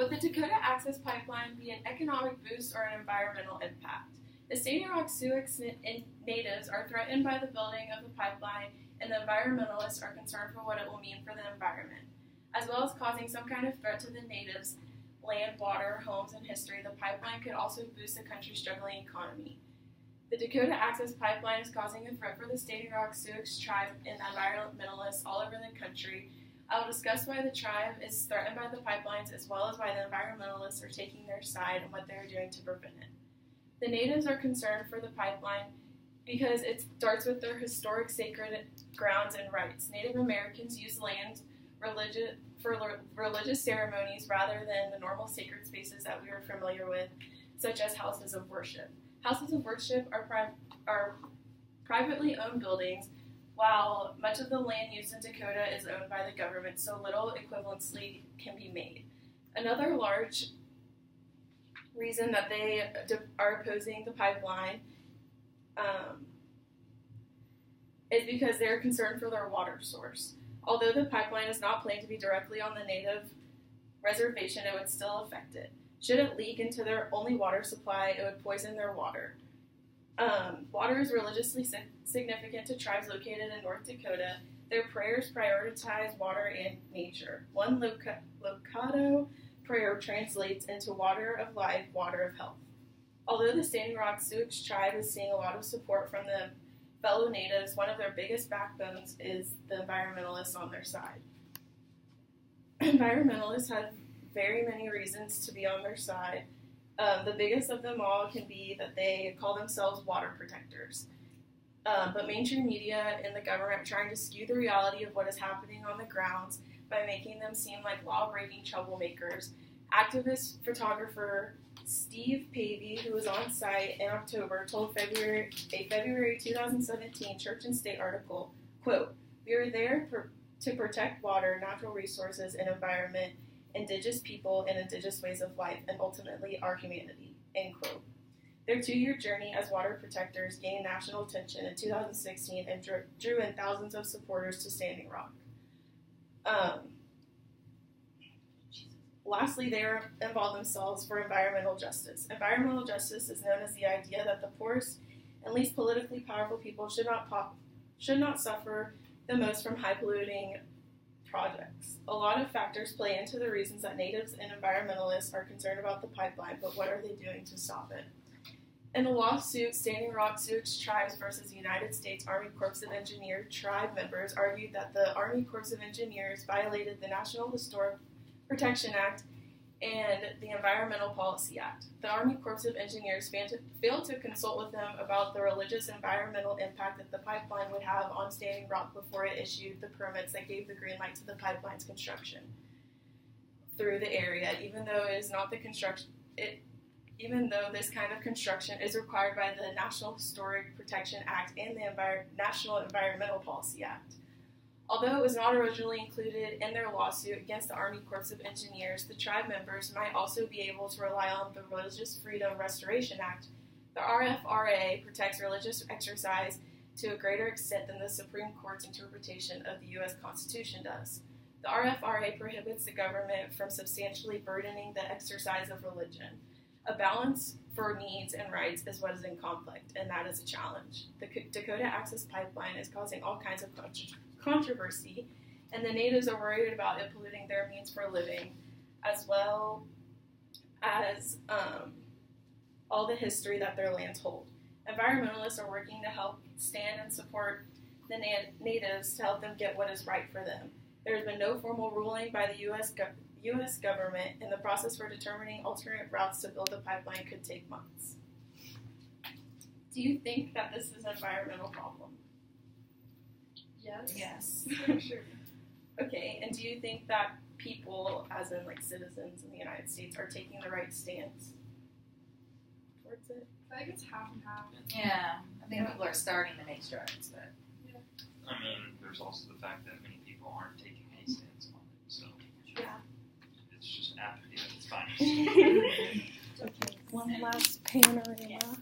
Would the Dakota Access Pipeline be an economic boost or an environmental impact? The Standing Rock Sioux natives are threatened by the building of the pipeline, and the environmentalists are concerned for what it will mean for the environment. As well as causing some kind of threat to the natives' land, water, homes, and history, the pipeline could also boost the country's struggling economy. The Dakota Access Pipeline is causing a threat for the Standing Rock Sioux tribe and environmentalists all over the country. I will discuss why the tribe is threatened by the pipelines, as well as why the environmentalists are taking their side and what they are doing to prevent it. The natives are concerned for the pipeline because it starts with their historic sacred grounds and rights. Native Americans use land for religious ceremonies rather than the normal sacred spaces that we are familiar with, such as houses of worship. Houses of worship are privately owned buildings, while much of the land used in Dakota is owned by the government, so little equivalency can be made. Another large reason that they are opposing the pipeline is because they're concerned for their water source. Although the pipeline is not planned to be directly on the native reservation, it would still affect it. Should it leak into their only water supply, it would poison their water. Water is religiously significant to tribes located in North Dakota. Their prayers prioritize water and nature. One Locato prayer translates into water of life, water of health. Although the Standing Rock Sioux tribe is seeing a lot of support from the fellow natives, one of their biggest backbones is the environmentalists on their side. Environmentalists have very many reasons to be on their side. The biggest of them all can be that they call themselves water protectors. But mainstream media and the government are trying to skew the reality of what is happening on the grounds by making them seem like law-breaking troublemakers. Activist photographer Steve Pavey, who was on site in October, told a February 2017 Church and State article, quote, "We are there to protect water, natural resources, and environment, indigenous people, and indigenous ways of life, and ultimately our humanity," end quote. Their 2-year journey as water protectors gained national attention in 2016 and drew in thousands of supporters to Standing Rock. Lastly, they involve themselves for environmental justice. Environmental justice is known as the idea that the poorest and least politically powerful people should not suffer the most from high polluting projects. A lot of factors play into the reasons that natives and environmentalists are concerned about the pipeline, but what are they doing to stop it? In the lawsuit, Standing Rock Sioux Tribes versus the United States Army Corps of Engineers tribe members argued that the Army Corps of Engineers violated the National Historic Protection Act and the Environmental Policy Act. The Army Corps of Engineers failed to consult with them about the religious environmental impact that the pipeline would have on Standing Rock before it issued the permits that gave the green light to the pipeline's construction through the area, even though this kind of construction is required by the National Historic Protection Act and the National Environmental Policy Act. Although it was not originally included in their lawsuit against the Army Corps of Engineers, the tribe members might also be able to rely on the Religious Freedom Restoration Act. The RFRA protects religious exercise to a greater extent than the Supreme Court's interpretation of the U.S. Constitution does. The RFRA prohibits the government from substantially burdening the exercise of religion. A balance for needs and rights is what is in conflict, and that is a challenge. The Dakota Access Pipeline is causing all kinds of controversy, and the natives are worried about it polluting their means for living, as well as all the history that their lands hold. Environmentalists are working to help stand and support the natives to help them get what is right for them. There has been no formal ruling by the U.S. government, and the process for determining alternate routes to build the pipeline could take months. Do you think that this is an environmental problem? Yes. Sure. Okay, and do you think that people, as in like citizens in the United States, are taking the right stance towards it? I think it's half and half. Yeah, I think people are starting to make strides, but I mean, there's also the fact that many people aren't taking a stance on it, so Yeah. it's just apathy at its finest. Okay, one last panorama.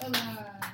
Hola.